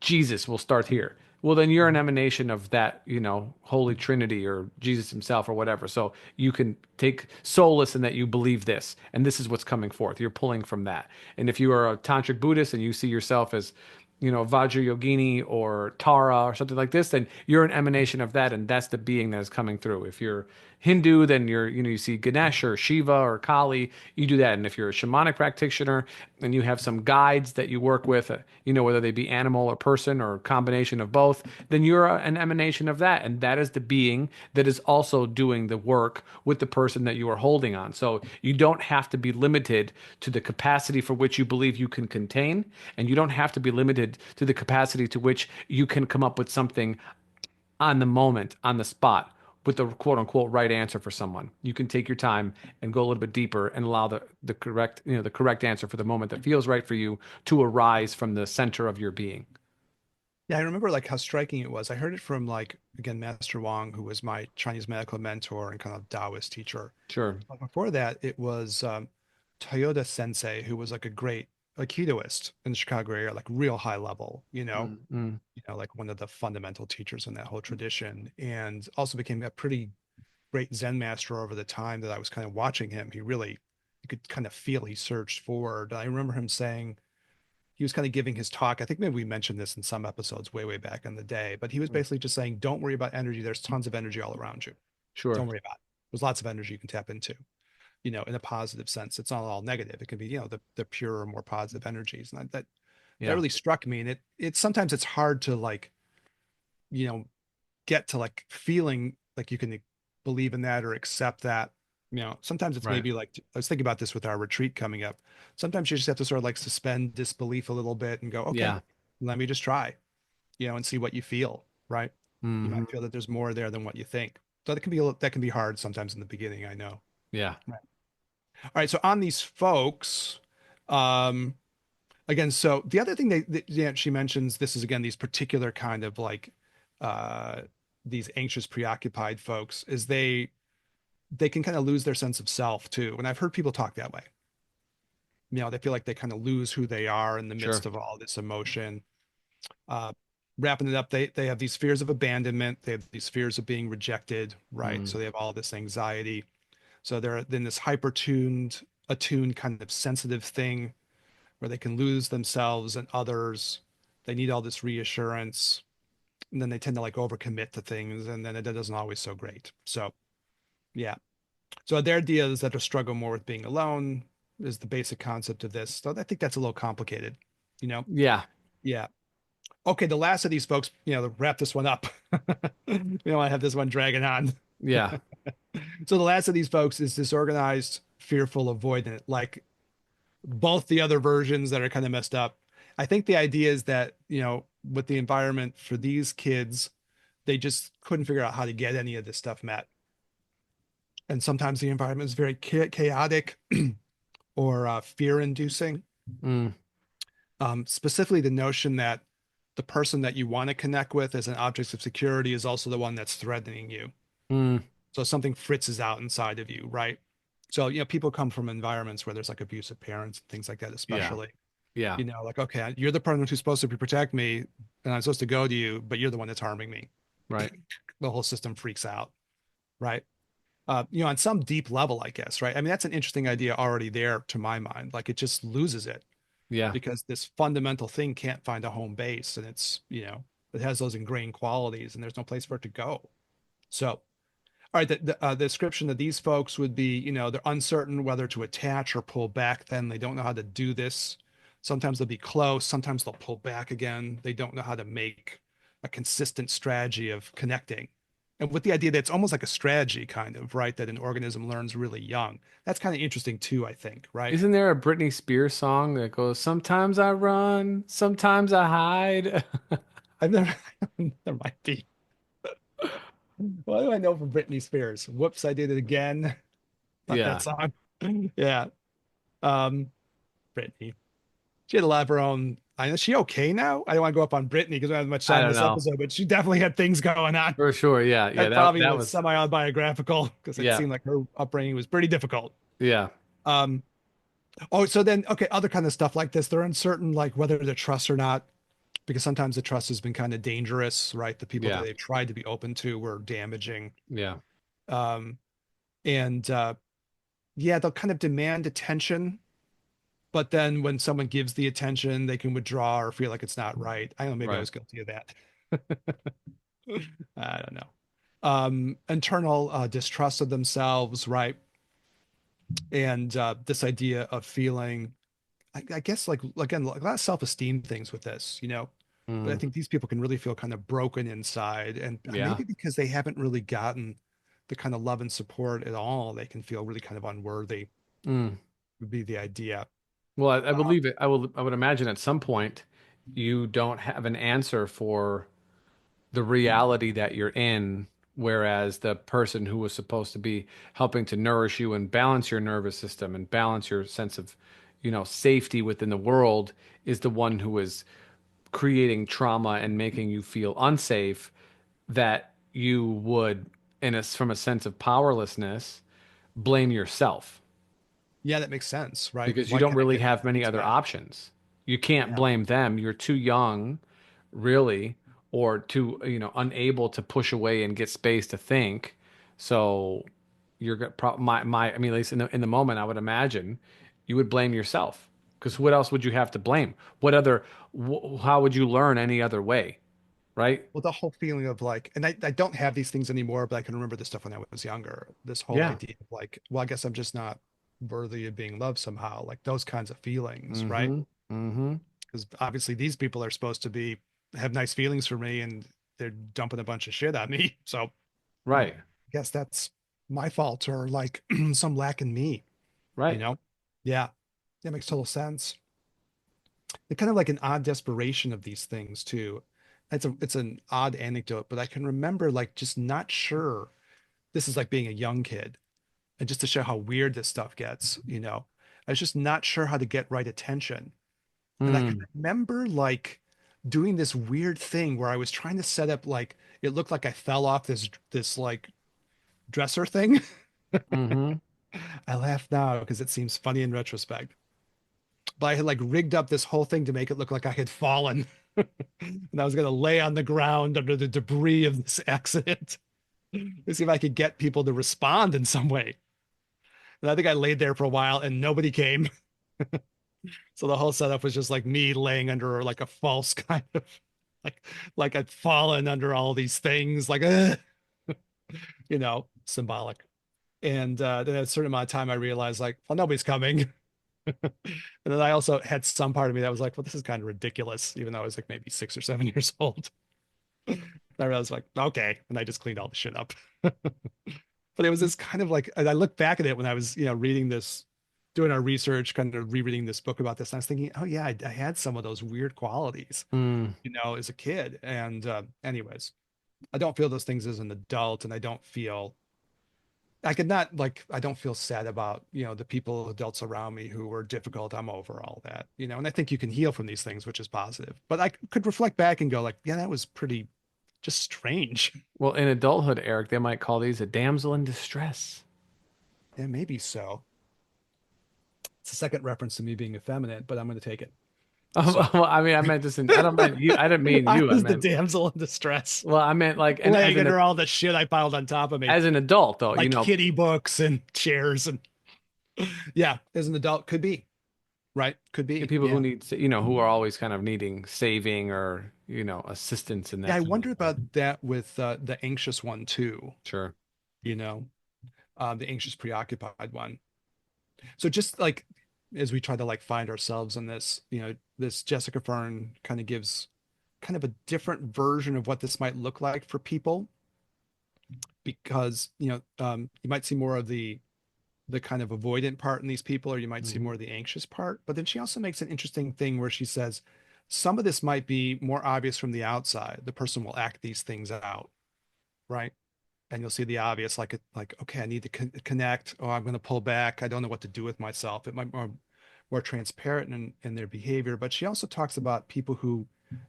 Jesus, will start here. Well, then you're an emanation of that, Holy Trinity or Jesus himself or whatever. So you can take solace in that you believe this, and this is what's coming forth. You're pulling from that. And if you are a tantric Buddhist and you see yourself as, Vajrayogini or Tara or something like this, then you're an emanation of that, and that's the being that is coming through. If you're Hindu, then you see Ganesh or Shiva or Kali, you do that. And if you're a shamanic practitioner and you have some guides that you work with, whether they be animal or person or a combination of both, then you're an emanation of that. And that is the being that is also doing the work with the person that you are holding on. So you don't have to be limited to the capacity for which you believe you can contain, and you don't have to be limited to the capacity to which you can come up with something on the moment, on the spot, with the quote unquote right answer for someone. You can take your time and go a little bit deeper and allow the correct, the correct answer for the moment that feels right for you to arise from the center of your being. Yeah, I remember like how striking it was. I heard it from like again Master Wang, who was my Chinese medical mentor and kind of Taoist teacher. Sure. But before that, it was Toyota Sensei, who was like a great Aikidoist in the Chicago area, like real high level, Mm-hmm. like one of the fundamental teachers in that whole tradition, and also became a pretty great Zen master over the time that I was kind of watching him. You could kind of feel he surged forward. I remember him saying, he was kind of giving his talk. I think maybe we mentioned this in some episodes way, way back in the day, but he was basically just saying, don't worry about energy. There's tons of energy all around you. Sure. Don't worry about it. There's lots of energy you can tap into, in a positive sense. It's not all negative. It can be, the purer, more positive energies. And that Yeah. really struck me. And it sometimes it's hard to like, you know, get to like feeling like you can believe in that or accept that. Sometimes it's Right. maybe like I was thinking about this with our retreat coming up. Sometimes you just have to sort of like suspend disbelief a little bit and go, okay, Yeah. let me just try, and see what you feel, right? You Hmm. might feel that there's more there than what you think. So that can be hard sometimes in the beginning, I know. Yeah. Right. All right, so on these folks, um, again, so the other thing yeah, she mentions this is again these particular kind of like uh these anxious, preoccupied folks is they can kind of lose their sense of self too. And I've heard people talk that way. They feel like they kind of lose who they are in the Sure. midst of all this emotion. Uh, Wrapping it up, they have these fears of abandonment. They have these fears of being rejected, right? Mm. So they have all this anxiety. So they're in this attuned kind of sensitive thing where they can lose themselves and others. They need all this reassurance. And then they tend to like overcommit to things, and then it doesn't always so great. So yeah. So their idea is that they struggle more with being alone is the basic concept of this. So I think that's a little complicated, you know? Yeah. Yeah. Okay, the last of these folks, to wrap this one up. We don't want to have this one dragging on. Yeah. So the last of these folks is disorganized, fearful, avoidant, like both the other versions that are kind of messed up. I think the idea is that, with the environment for these kids, they just couldn't figure out how to get any of this stuff met. And sometimes the environment is very chaotic or fear inducing. Mm, Specifically, the notion that the person that you want to connect with as an object of security is also the one that's threatening you. mm, So something fritzes out inside of you, right? So, people come from environments where there's like abusive parents and things like that, yeah. especially, Yeah. like, okay, you're the person who's supposed to protect me and I'm supposed to go to you, but you're the one that's harming me. Right. The whole system freaks out, right? On some deep level, I guess, right? I mean, that's an interesting idea already there to my mind. Like it just loses it Yeah. because this fundamental thing can't find a home base and it has those ingrained qualities and there's no place for it to go. So, all right, the description of these folks would be, they're uncertain whether to attach or pull back. Then they don't know how to do this. Sometimes they'll be close. Sometimes they'll pull back again. They don't know how to make a consistent strategy of connecting. And with the idea that it's almost like a strategy kind of, right? That an organism learns really young. That's kind of interesting too, I think, right? Isn't there a Britney Spears song that goes, "Sometimes I run, sometimes I hide"? I've never, there might be. What do I know from Britney Spears? Whoops, I did it again. Not that Yeah. song. Yeah. Um, Britney. She had a lot of her own. I know she okay now. I don't want to go up on Brittany because we don't have much I time in don't this know. episode, but she definitely had things going on. For sure. Yeah. Yeah. That That probably that was was semi-autobiographical because it yeah. seemed like her upbringing was pretty difficult. Yeah. Um, oh, so then okay, other kind of stuff like this, they're uncertain like whether to trust or not, because sometimes the trust has been kind of dangerous, right? The people that Yeah. they've tried to be open to were damaging. Yeah. Um, and yeah, they'll kind of demand attention, but then when someone gives the attention, they can withdraw or feel like it's not right. I don't know, maybe I Right. was guilty of that. I don't know. Internal distrust of themselves, right? And this idea of feeling, I guess, like again, like a lot of self-esteem things with this, But I Mm, think these people can really feel kind of broken inside, and yeah. maybe because they haven't really gotten the kind of love and support at all, they can feel really kind of unworthy. Mm. Would be the idea. Well, I believe it. I would imagine at some point you don't have an answer for the reality that you're in, whereas the person who was supposed to be helping to nourish you and balance your nervous system and balance your sense of, safety within the world is the one who is creating trauma and making you feel unsafe, that you would, from a sense of powerlessness, blame yourself Yeah, that makes sense, right? because you Why don't can't I really get these have many things other back? options. You can't Yeah. blame them. You're too young, really, or too, unable to push away and get space to think. So you're I mean, at least in the moment, I would imagine you would blame yourself because what else would you have to blame? What other, how would you learn any other way? Right? Well, the whole feeling of like, and I don't have these things anymore, but I can remember this stuff when I was younger. This whole Yeah. idea of like, well, I guess I'm just not worthy of being loved somehow, like those kinds of feelings, right? Mm-hmm. Mm-hmm. Because obviously these people are supposed to be have nice feelings for me and they're dumping a bunch of shit on me. So I Right. guess that's my fault or like some lack in me, you Right. know? Yeah, that makes total sense. They're kind of like an odd desperation of these things too. It's an odd anecdote, but I can remember like just not sure. This is like being a young kid, and just to show how weird this stuff gets, I was just not sure how to get right attention. And I can Mm. remember like doing this weird thing where I was trying to set up like it looked like I fell off this like dresser thing. Mm-hmm. I laugh now because it seems funny in retrospect. But I had like rigged up this whole thing to make it look like I had fallen. And I was going to lay on the ground under the debris of this accident to see if I could get people to respond in some way. And I think I laid there for a while and nobody came. So the whole setup was just like me laying under like a false kind of like I'd fallen under all these things, like symbolic. And then at a certain amount of time, I realized like, well, nobody's coming. And then I also had some part of me that was like, well, this is kind of ridiculous, even though I was like maybe 6 or 7 years old. I realized like, okay, and I just cleaned all the shit up. But it was this kind of like, and I look back at it when I was, reading this, doing our research, kind of rereading this book about this, and I was thinking, oh yeah, I had some of those weird qualities, Mm. as a kid. And anyways, I don't feel those things as an adult, and I could not like I don't feel sad about, the people, adults around me who were difficult. I'm over all that, and I think you can heal from these things, which is positive. But I could reflect back and go like, yeah, that was pretty just strange. Well, in adulthood, Eric, they might call these a damsel in distress. Yeah, maybe so. It's a second reference to me being effeminate, but I'm going to take it. So Well, I mean, I meant this in, I don't mean you. I didn't mean I you. I was the mean, damsel in distress, well, I meant like, and laying under all the shit I piled on top of me, as an adult though, like kitty books and chairs. And yeah, as an adult, could be, right? Could be. people who Yeah. need, who are always kind of needing saving or, assistance in Yeah, that I kind of wonder way. about that with the anxious one too, Sure. you know, the anxious, preoccupied one. So just like as we try to like find ourselves in this, this Jessica Fern kind of gives kind of a different version of what this might look like for people because, you might see more of the kind of avoidant part in these people, or you might see Hmm. more of the anxious part. But then she also makes an interesting thing where she says some of this might be more obvious from the outside. The person will act these things out, right? And you'll see the obvious, like okay, I need to connect, or I'm going to pull back. I don't know what to do with myself. It might be more transparent in their behavior. But she also talks about people who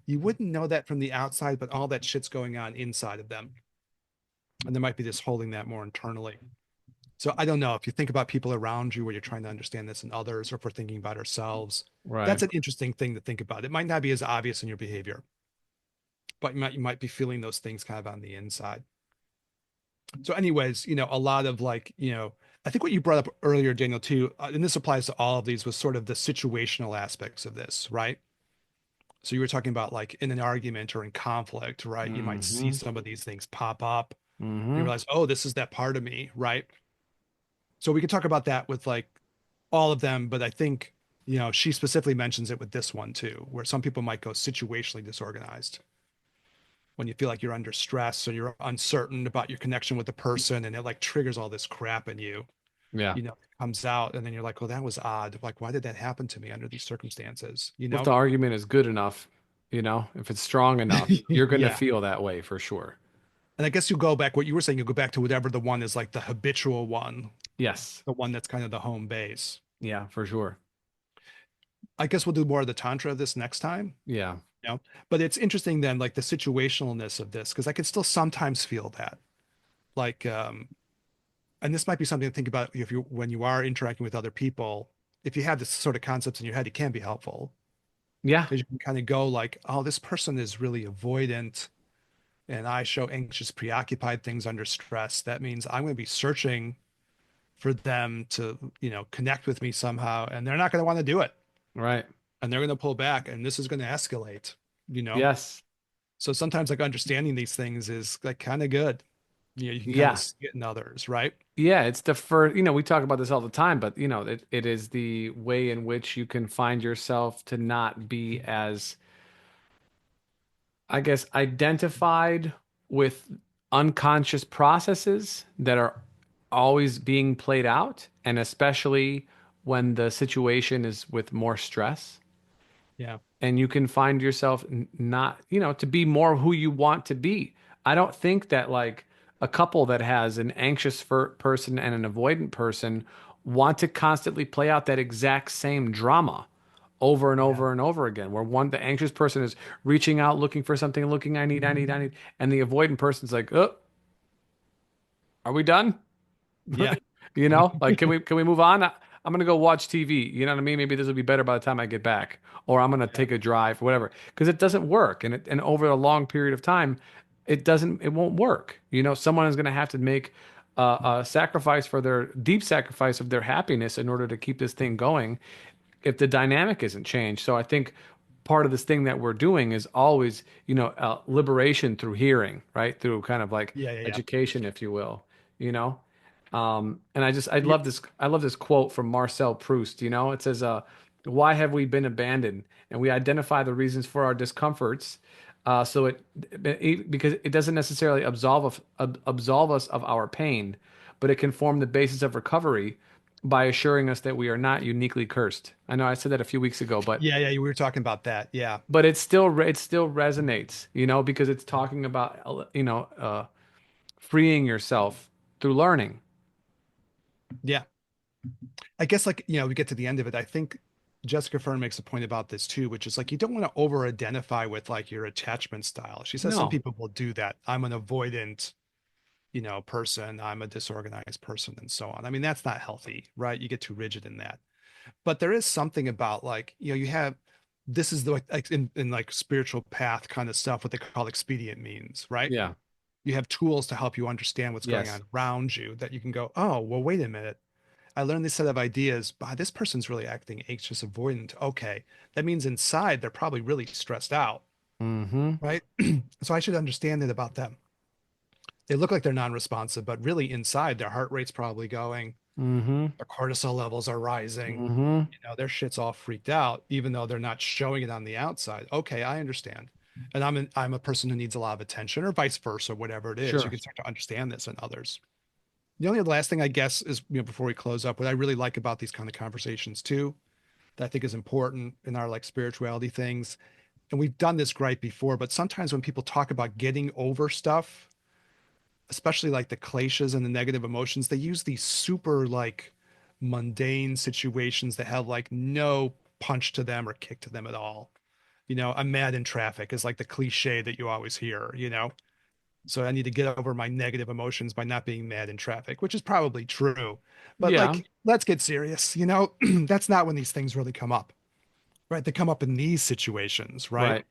you wouldn't know that from the outside, but all that shit's going on inside of them, and there might be this holding that more internally. So I don't know if you think about people around you where you're trying to understand this in others, or if we're thinking about ourselves. Right. That's an interesting thing to think about. It might not be as obvious in your behavior, but you might be feeling those things kind of on the inside. So, anyways, a lot of like, I think what you brought up earlier, Daniel, too, and this applies to all of these, was sort of the situational aspects of this, right? So you were talking about like in an argument or in conflict, right? You might see Hmm. some of these things pop up. You Hmm. realize, oh, this is that part of me, right? So we could talk about that with like all of them, but I think, she specifically mentions it with this one too, where some people might go situationally disorganized when you feel like you're under stress or you're uncertain about your connection with the person, and it like triggers all this crap in you, Yeah. comes out, and then you're like, well, that was odd. Like, why did that happen to me under these circumstances? If the argument is good enough, if it's strong enough, you're going to Yeah. feel that way for sure. And I guess you go back, what you were saying, you go back to whatever the one is, like the habitual one, Yes. the one that's kind of the home base. Yeah, for sure. I guess we'll do more of the tantra of this next time. Yeah. But it's interesting then, like the situationalness of this, because I can still sometimes feel that. Like, and this might be something to think about if you when you are interacting with other people, if you have this sort of concepts in your head, it can be helpful Yeah. because you can kind of go like, oh, this person is really avoidant and I show anxious, preoccupied things under stress. That means I'm going to be searching for them to, connect with me somehow, and they're not going to want to do it. Right. And they're going to pull back, and this is going to escalate, you know? Yes. So sometimes like understanding these things is like kind of good. You can kind of Yeah. see it in others, right? Yeah, it's the first, we talk about this all the time, but it is the way in which you can find yourself to not be as, I guess, identified with unconscious processes that are always being played out, and especially when the situation is with more stress. Yeah. And you can find yourself not, to be more who you want to be. I don't think that like a couple that has an anxious person and an avoidant person want to constantly play out that exact same drama over and Yeah. over and over again, where the anxious person is reaching out, looking for something, looking, I need, and the avoidant person's like, oh, are we done? Yeah. Like can we move on? I'm gonna go watch TV. You know what I mean? Maybe this will be better by the time I get back, or I'm gonna Yeah. take a drive, whatever. Because it doesn't work, and over a long period of time, it won't work. Someone is gonna have to make a sacrifice for their deep sacrifice of their happiness in order to keep this thing going if the dynamic isn't changed. So I think part of this thing that we're doing is always, liberation through hearing, right? Through kind of like Yeah. Yeah. Yeah. education, if you will, you know? And I Yeah. love this quote from Marcel Proust, it says, why have we been abandoned? And we identify the reasons for our discomforts. Because it doesn't necessarily absolve us of our pain, but it can form the basis of recovery by assuring us that we are not uniquely cursed. I know I said that a few weeks ago, Yeah, yeah, we were talking about that. Yeah. but it still resonates, because it's talking about freeing yourself through learning. Yeah. I guess like, we get to the end of it. I think Jessica Fern makes a point about this too, which is like you don't want to over identify with like your attachment style. She says some No. people will do that. I'm an avoidant, person. I'm a disorganized person and so on. I mean, that's not healthy, right? You get too rigid in that. But there is something about like, you have this is the like in like spiritual path kind of stuff, what they call expedient means, right? Yeah. You have tools to help you understand what's going Yes. on around you that you can go, oh, well, wait a minute. I learned this set of ideas. This person's really acting anxious, avoidant. Okay. That means inside they're probably really stressed out, Mm-hmm. right? So I should understand it about them. They look like they're non-responsive, but really inside their heart rate's probably going, Mm-hmm. their cortisol levels are rising. Mm-hmm. Their shit's all freaked out, even though they're not showing it on the outside. Okay, I understand. And I'm a person who needs a lot of attention, or vice versa, whatever it is. You Sure. can start to understand this in others. The only last thing I guess is, before we close up, what I really like about these kind of conversations too, that I think is important in our like spirituality things, and we've done this right before, but sometimes when people talk about getting over stuff, especially like the kleshas and the negative emotions, they use these super like mundane situations that have like no punch to them or kick to them at all. I'm mad in traffic is like the cliche that you always hear. So I need to get over my negative emotions by not being mad in traffic, which is probably true. But Yeah. like, let's get serious. That's not when these things really come up, right? They come up in these situations, right? Right.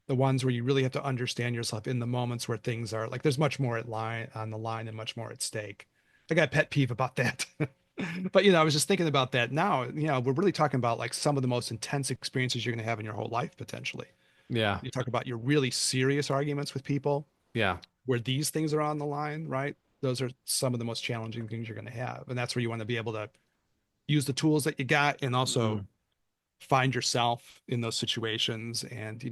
The ones where you really have to understand yourself in the moments where things are like there's much more on the line and much more at stake. I got a pet peeve about that. But I was just thinking about that now. We're really talking about like some of the most intense experiences you're going to have in your whole life potentially. Yeah. You talk about your really serious arguments with people Yeah. where these things are on the line, right? Those are some of the most challenging things you're going to have. And that's where you want to be able to use the tools that you got and also Mm. find yourself in those situations and,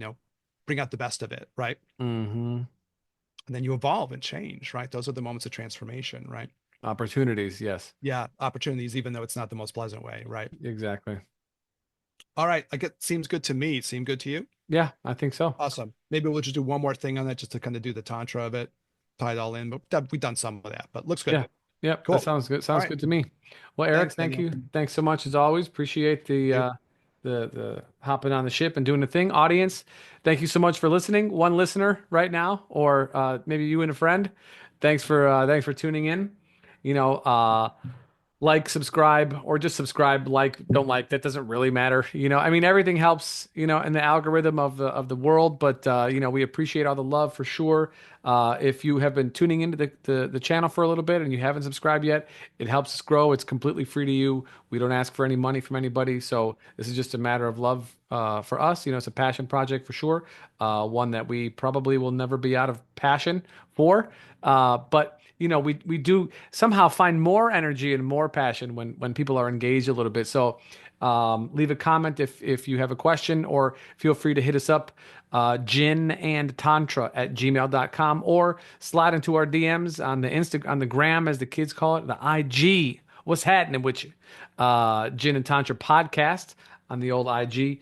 bring out the best of it, right? Mm-hmm. And then you evolve and change, right? Those are the moments of transformation, right? Opportunities. Yes. Yeah, opportunities, even though it's not the most pleasant way, right? Exactly. All right, I get seems good to me. Seem good to you? Yeah, I think so. Awesome. Maybe we'll just do one more thing on that just to kind of do the tantra of it, tie it all in. But we've done some of that, but looks good. Yeah. Yep. That Cool. sounds good. All Sounds right. good to me. Well, Eric, Thanks, thank Daniel. you. Thanks so much as always. Appreciate You. the hopping on the ship and doing the thing. Audience, thank you so much for listening. One listener right now, or maybe you and a friend. Thanks for tuning in. You know, like, subscribe, or just subscribe, like, don't like, that doesn't really matter. I mean, everything helps, in the algorithm of the world, but we appreciate all the love for sure. If you have been tuning into the channel for a little bit and you haven't subscribed yet, it helps us grow. It's completely free to you. We don't ask for any money from anybody, so this is just a matter of love for us. It's a passion project for sure, one that we probably will never be out of passion for. But we do somehow find more energy and more passion when people are engaged a little bit. So leave a comment if you have a question, or feel free to hit us up, ginandtantra@gmail.com, or slide into our DMs on on the gram, as the kids call it, the IG. What's happening with you? Gin and Tantra podcast on the old IG.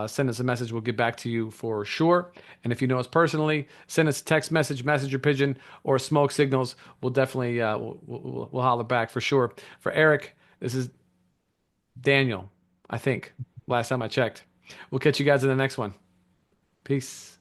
Send us a message. We'll get back to you for sure. And if you know us personally, send us a text message, messenger pigeon, or smoke signals. We'll definitely we'll holler back for sure. For Eric, this is Daniel, I think. Last time I checked. We'll catch you guys in the next one. Peace.